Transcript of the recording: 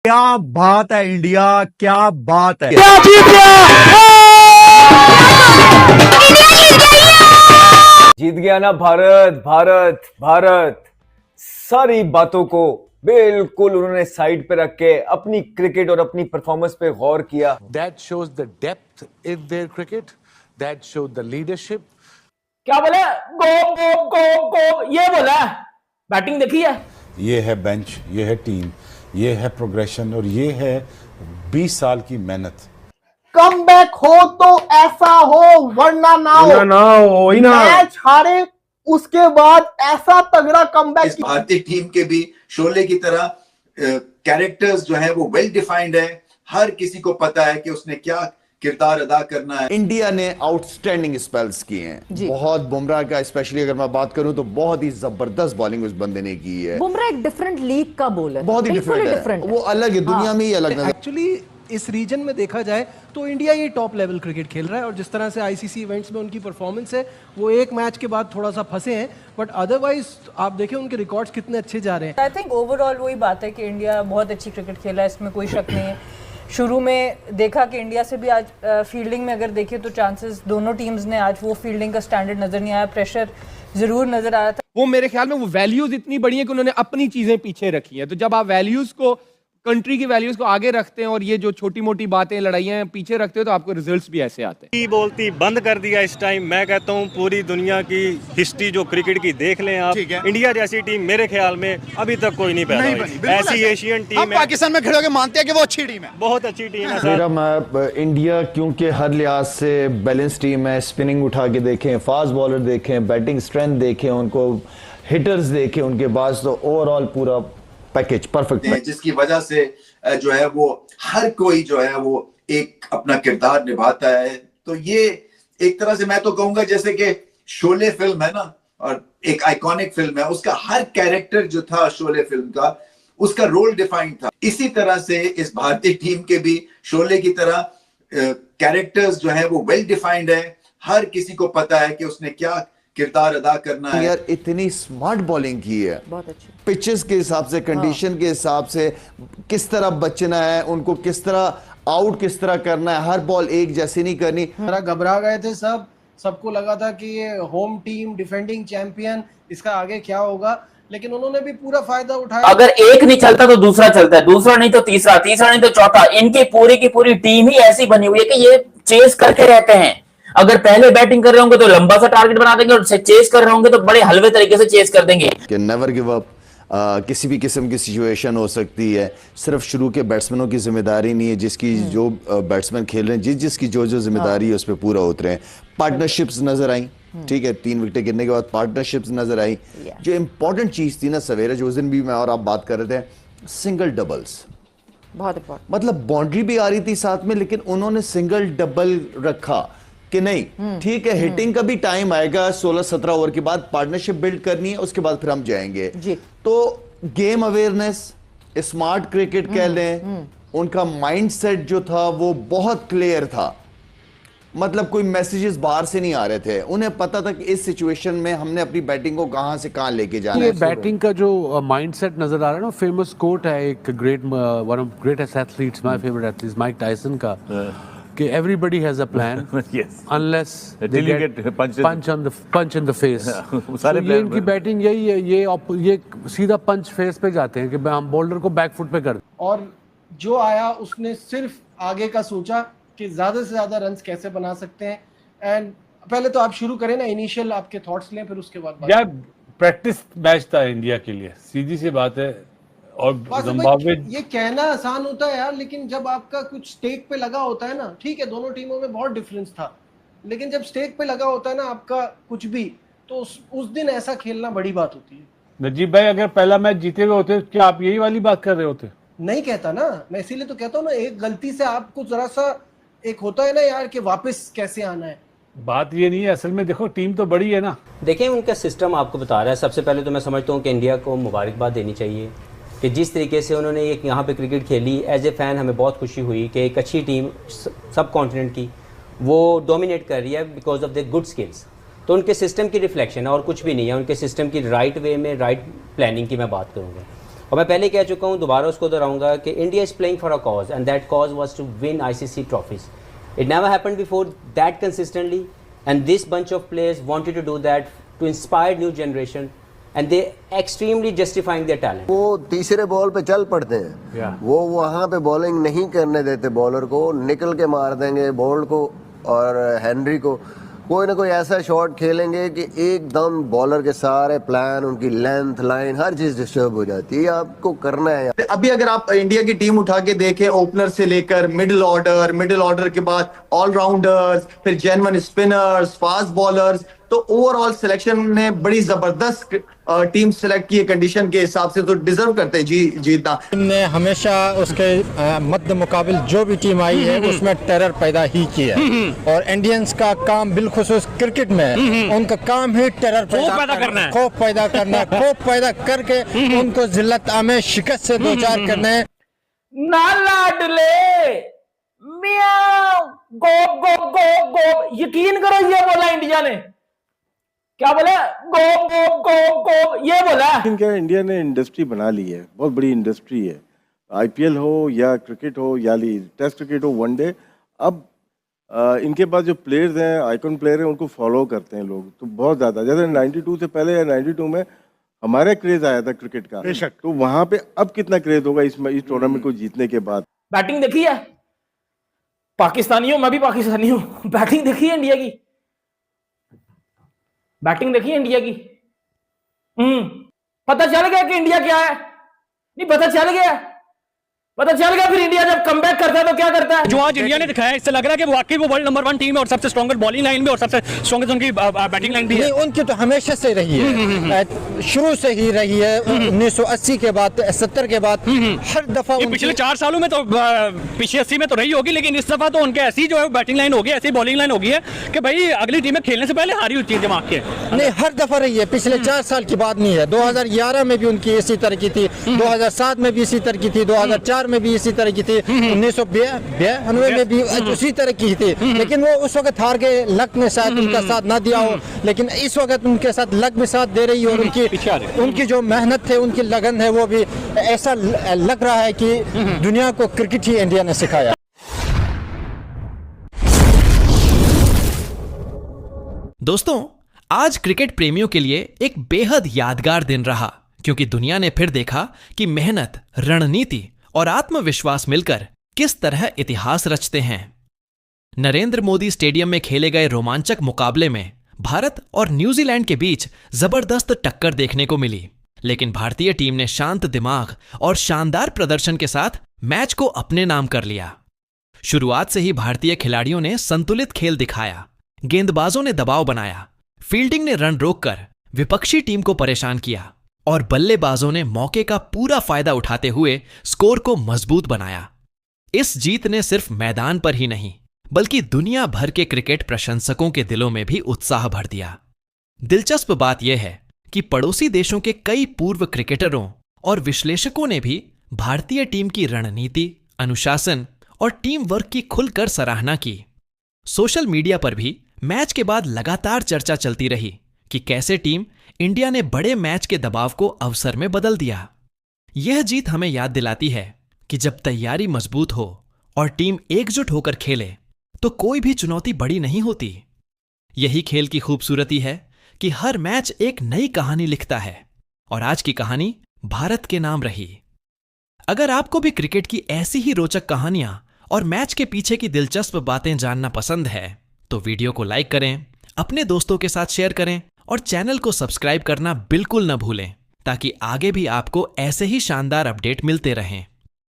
क्या बात है इंडिया, क्या बात है। क्या जीत गया? जीत गया ना भारत। भारत भारत सारी बातों को बिल्कुल उन्होंने साइड पे रख के अपनी क्रिकेट और अपनी परफॉर्मेंस पे गौर किया। That shows the depth in their cricket. That showed the leadership. क्या बोला? गो गो गो गो ये बोला। बैटिंग देखी है? ये है बेंच, ये है टीम, ये है प्रोग्रेशन और ये है 20 साल की मेहनत। कम बैक हो तो ऐसा हो, वरना ना हो। मैच हारे उसके बाद ऐसा तगड़ा कमबैक। इस भारतीय टीम के भी शोले की तरह कैरेक्टर्स जो है वो वेल डिफाइंड है। हर किसी को पता है कि उसने क्या किरदार अदा करना है। इंडिया ने आउटस्टैंडिंग स्पेल्स किए हैं बहुत। बुमराह का स्पेशली अगर मैं बात करूं तो बहुत ही जबरदस्त बॉलिंग उस बंदे ने की है। बुमराह एक डिफरेंट लीग का बॉलर, बहुत ही डिफरेंट है, वो अलग है, दुनिया में ही अलग है। एक्चुअली इस रीजन में देखा जाए तो इंडिया ये टॉप लेवल क्रिकेट खेल रहा है और जिस तरह से आईसीसी इवेंट्स में उनकी परफॉर्मेंस है वो एक मैच के बाद थोड़ा सा फंसे हैं, बट अदरवाइज आप देखें उनके रिकॉर्ड्स कितने अच्छे जा रहे हैं। आई थिंक ओवरऑल वही बात है कि इंडिया बहुत अच्छी क्रिकेट खेला है, इसमें कोई शक नहीं है। शुरू में देखा कि इंडिया से भी आज फील्डिंग में अगर देखें तो चांसेस दोनों टीम्स ने आज वो फील्डिंग का स्टैंडर्ड नजर नहीं आया, प्रेशर जरूर नजर आ रहा था। वो मेरे ख्याल में वो वैल्यूज इतनी बड़ी है कि उन्होंने अपनी चीजें पीछे रखी हैं। तो जब आप वैल्यूज को, कंट्री की वैल्यूज को आगे रखते हैं और ये जो छोटी मोटी बातें लड़ाइयां पीछे रखते हो तो आपको रिजल्ट्स भी ऐसे आते हैं। बोलती बंद कर दिया इस टाइम। मैं कहता हूँ पूरी दुनिया की हिस्ट्री जो क्रिकेट की देख लें आप, इंडिया जैसी टीम मेरे ख्याल में अभी तक कोई नहीं पैदा हुई। ऐसी एशियन टीम हम पाकिस्तान में खड़े होकर मानते हैं कि वो अच्छी टीम है, बहुत अच्छी टीम है। मेरा इंडिया क्योंकि हर लिहाज से बैलेंस टीम है, स्पिनिंग उठा के देखें, फास्ट बॉलर देखें, बैटिंग स्ट्रेंथ देखें, उनको हिटर्स देखें उनके पास, तो ओवरऑल पूरा पैकेज परफेक्ट है, जिसकी वजह से जो है वो हर कोई जो है वो एक अपना किरदार निभाता है। तो ये एक तरह से मैं तो कहूंगा जैसे कि शोले फिल्म है ना, और एक आइकॉनिक फिल्म है, उसका हर कैरेक्टर जो था शोले फिल्म का, उसका रोल डिफाइंड था। इसी तरह से इस भारतीय टीम के भी शोले की तरह कैरेक्टर्स जो है वो वेल डिफाइंड है। हर किसी को पता है कि उसने क्या किरदार अदा करना है। यार इतनी स्मार्ट बॉलिंग की है, बहुत अच्छी पिचेस के हिसाब से, कंडीशन के हिसाब से, किस तरह बचना है, उनको किस तरह आउट किस तरह करना है, हर बॉल एक जैसी नहीं करनी। जरा घबरा गए थे सबको लगा था कि ये होम टीम डिफेंडिंग चैंपियन, इसका आगे क्या होगा, लेकिन उन्होंने भी पूरा फायदा उठाया। अगर एक नहीं चलता तो दूसरा चलता है, दूसरा नहीं तो तीसरा, तीसरा नहीं तो चौथा। इनकी पूरी की पूरी टीम ही ऐसी बनी हुई है कि ये चेस करके रहते हैं। अगर पहले बैटिंग कर रहे होंगे तो लंबा सा टारगेट बना देंगे और चेस कर रहे होंगे तो बड़े हलवे तरीके से चेस कर देंगे। कि नेवर गिव अप, किसी भी किस्म की सिचुएशन हो सकती है। सिर्फ शुरू के बैट्समैनों की जिम्मेदारी नहीं है, जिसकी जो बैट्समैन खेल रहे हैं जिसकी जो जिम्मेदारी है उस पर पूरा उतरे हैं। पार्टनरशिप्स नजर आई, ठीक है, 3 विकेटें गिरने के बाद पार्टनरशिप्स नजर आई। जो इंपॉर्टेंट चीज थी ना सवेरे, जो उस दिन भी मैं और आप बात कर रहे थे, सिंगल डबल्स बहुत इंपॉर्टेंट। मतलब बाउंड्री भी आ रही थी साथ में, लेकिन उन्होंने सिंगल डबल रखा कि नहीं ठीक है, हिटिंग का भी टाइम आएगा, 16-17 ओवर के बाद पार्टनरशिप बिल्ड करनी है, उसके बाद फिर हम जाएंगे जी। तो गेम अवेयरनेस, स्मार्ट क्रिकेट कह लें, उनका माइंडसेट जो था वो बहुत क्लियर था। मतलब कोई मैसेजेस बाहर से नहीं आ रहे थे, उन्हें पता था कि इस सिचुएशन में हमने अपनी बैटिंग को कहां से कहां लेके जाना है। बैटिंग का जो माइंडसेट नजर आ रहा है ना, फेमस कोट है एक one of greatest athletes, my favourite athlete Mike Tyson का, कि everybody has a plan yes. unless they get punch in the face। सारे ये इनकी बैटिंग यही है, ये सीधा पंच फेस पे जाते हैं कि हम बॉलर को बैक फुट पे कर दें। और जो आया उसने सिर्फ आगे का सोचा कि ज्यादा से ज्यादा रन्स कैसे बना सकते हैं। एंड पहले तो आप शुरू करें ना, इनिशियल आपके थॉट्स लें, फिर उसके बाद। यार प्रैक्टिस मैच था इंडिया के लिए, सीधी सी बात है। और जिम्बाब्वे, ये कहना आसान होता है यार, लेकिन जब आपका कुछ स्टेक पे लगा होता है ना, ठीक है दोनों टीमों में बहुत डिफरेंस था, लेकिन जब स्टेक पे लगा होता है ना आपका कुछ भी, तो उस दिन ऐसा खेलना बड़ी बात होती है। नजीब भाई अगर पहला मैच जीते हुए होते, क्या आप यही वाली बात कर रहे होते? नहीं कहता ना मैं, इसीलिए तो कहता हूँ ना, एक गलती से आपको जरा सा एक होता है ना यार कि वापस कैसे आना है। बात ये नहीं है, असल में देखो टीम तो बड़ी है ना। देखें उनका सिस्टम आपको बता रहा है। सबसे पहले तो मैं समझता हूँ कि इंडिया को मुबारकबाद देनी चाहिए कि जिस तरीके से उन्होंने एक यहाँ पे क्रिकेट खेली। एज ए फ़ैन हमें बहुत खुशी हुई कि एक अच्छी टीम सब कॉन्टिनेंट की वो डोमिनेट कर रही है because of the good skills. तो उनके सिस्टम की रिफ्लेक्शन है और कुछ भी नहीं है, उनके सिस्टम की राइट वे में राइट प्लानिंग की मैं बात करूँगा। और मैं पहले कह चुका हूँ, दोबारा उसको दोहराऊंगा कि India is playing for a cause and that cause was to win ICC trophies. It never happened before that consistently and this bunch of players wanted to do that to inspire new generation and they extremely justifying their talent. वो तीसरे ball पे चल पड़ते हैं, वो वहां पे bowling नहीं करने देते बॉलर को, निकल के मार देंगे बोल्ट को और हेनरी को. कोई ना कोई ऐसा शॉट खेलेंगे कि एकदम बॉलर के सारे प्लान, उनकी लेंथ, लाइन, हर चीज डिस्टर्ब हो जाती है. आपको करना है. अभी अगर आप इंडिया की टीम उठा के देखें, ओपनर से लेकर मिडिल ऑर्डर के बाद ऑलराउंडर्स, फिर जेन्युइन स्पिनर्स, फास्ट बॉलर्स, तो ओवरऑल सिलेक्शन ने बड़ी जबरदस्त टीम सेलेक्ट की है कंडीशन के हिसाब से, तो डिजर्व करते हैं जीतना. ने हमेशा उसके मद्द मुकाबिल जो भी टीम आई है उसमें टेरर पैदा ही किया है और इंडियंस का काम बिलखुसूस क्रिकेट में उनका काम ही टेरर पैदा करना है, खौफ पैदा करना, खौफ पैदा करके उनको जिल्लत आमे शिकस्त से दो चार करना है. ना लाडले मियां गोप गोप गोप गोप, यकीन करो ये बोला इंडिया ने, क्या बोला, गोप गोप गोप गोप, ये बोला. क्या इंडिया ने इंडस्ट्री बना ली है, बहुत बड़ी इंडस्ट्री है. आईपीएल हो या क्रिकेट हो या टेस्ट क्रिकेट हो, वनडे, अब इनके पास जो प्लेयर्स हैं, आइकॉन प्लेयर हैं, उनको फॉलो करते हैं लोग तो बहुत ज़्यादा. जैसे 92 से पहले या 92 में हमारा क्रेज आया था क्रिकेट का, बेशक, तो वहाँ पे अब कितना क्रेज होगा इस टूर्नामेंट को जीतने के बाद. बैटिंग देखी है, पाकिस्तानी हूं, मैं भी पाकिस्तानी हूं, बैटिंग देखी है इंडिया की, बैटिंग देखी है इंडिया की. पता चल गया कि इंडिया क्या है, नहीं पता चल गया, फिर इंडिया जब कमबैक करता है तो क्या करता है. जो आज इंडिया ने दिखाया, इससे लग रहा है कि वाकई वो वर्ल्ड नंबर 1 टीम है और सबसे स्ट्रॉन्गर बॉलिंग लाइन भी और सबसे स्ट्रॉन्गेस्ट उनकी बैटिंग लाइन भी है. उनकी तो हमेशा से रही है, शुरू से ही रही है. 1980 के बाद, 70 के बाद हर दफा पिछले 4 सालों में तो पिछले 80 में तो रही होगी, लेकिन इस दफा तो उनके ऐसी जो है बैटिंग लाइन होगी, ऐसी बॉलिंग लाइन होगी है कि भाई अगली टीमें खेलने से पहले हारी होती है दिमाग के. नहीं, हर दफा रही है, पिछले 4 साल की बात नहीं है. 2011 में भी उनकी इसी तरह की थी, 2007 में भी इसी तरह की थी, 2004 में भी इसी तरह की थी, 1992 में भी उसी तरह की थी. लेकिन वो उस वक्त हार गए, लक ने शायद उनका साथ ना दिया हो, लेकिन इस वक्त उनके साथ लक भी साथ दे रही है और उनकी जो मेहनत है, उनकी लगन है, वो भी ऐसा लग रहा है कि दुनिया को क्रिकेट ही इंडिया ने सिखाया. दोस्तों, आज क्रिकेट प्रेमियों के लिए एक बेहद यादगार दिन रहा, क्योंकि दुनिया ने फिर देखा कि मेहनत, रणनीति और आत्मविश्वास मिलकर किस तरह इतिहास रचते हैं. नरेंद्र मोदी स्टेडियम में खेले गए रोमांचक मुकाबले में भारत और न्यूजीलैंड के बीच जबरदस्त टक्कर देखने को मिली, लेकिन भारतीय टीम ने शांत दिमाग और शानदार प्रदर्शन के साथ मैच को अपने नाम कर लिया. शुरुआत से ही भारतीय खिलाड़ियों ने संतुलित खेल दिखाया, गेंदबाजों ने दबाव बनाया, फील्डिंग ने रन रोककर विपक्षी टीम को परेशान किया और बल्लेबाजों ने मौके का पूरा फायदा उठाते हुए स्कोर को मजबूत बनाया. इस जीत ने सिर्फ मैदान पर ही नहीं, बल्कि दुनिया भर के क्रिकेट प्रशंसकों के दिलों में भी उत्साह भर दिया. दिलचस्प बात यह है कि पड़ोसी देशों के कई पूर्व क्रिकेटरों और विश्लेषकों ने भी भारतीय टीम की रणनीति, अनुशासन और टीम वर्क की खुलकर सराहना की. सोशल मीडिया पर भी मैच के बाद लगातार चर्चा चलती रही कि कैसे टीम इंडिया ने बड़े मैच के दबाव को अवसर में बदल दिया. यह जीत हमें याद दिलाती है कि जब तैयारी मजबूत हो और टीम एकजुट होकर खेले तो कोई भी चुनौती बड़ी नहीं होती. यही खेल की खूबसूरती है कि हर मैच एक नई कहानी लिखता है और आज की कहानी भारत के नाम रही. अगर आपको भी क्रिकेट की ऐसी ही रोचक कहानियां और मैच के पीछे की दिलचस्प बातें जानना पसंद है तो वीडियो को लाइक करें, अपने दोस्तों के साथ शेयर करें और चैनल को सब्सक्राइब करना बिल्कुल न भूलें, ताकि आगे भी आपको ऐसे ही शानदार अपडेट मिलते रहें.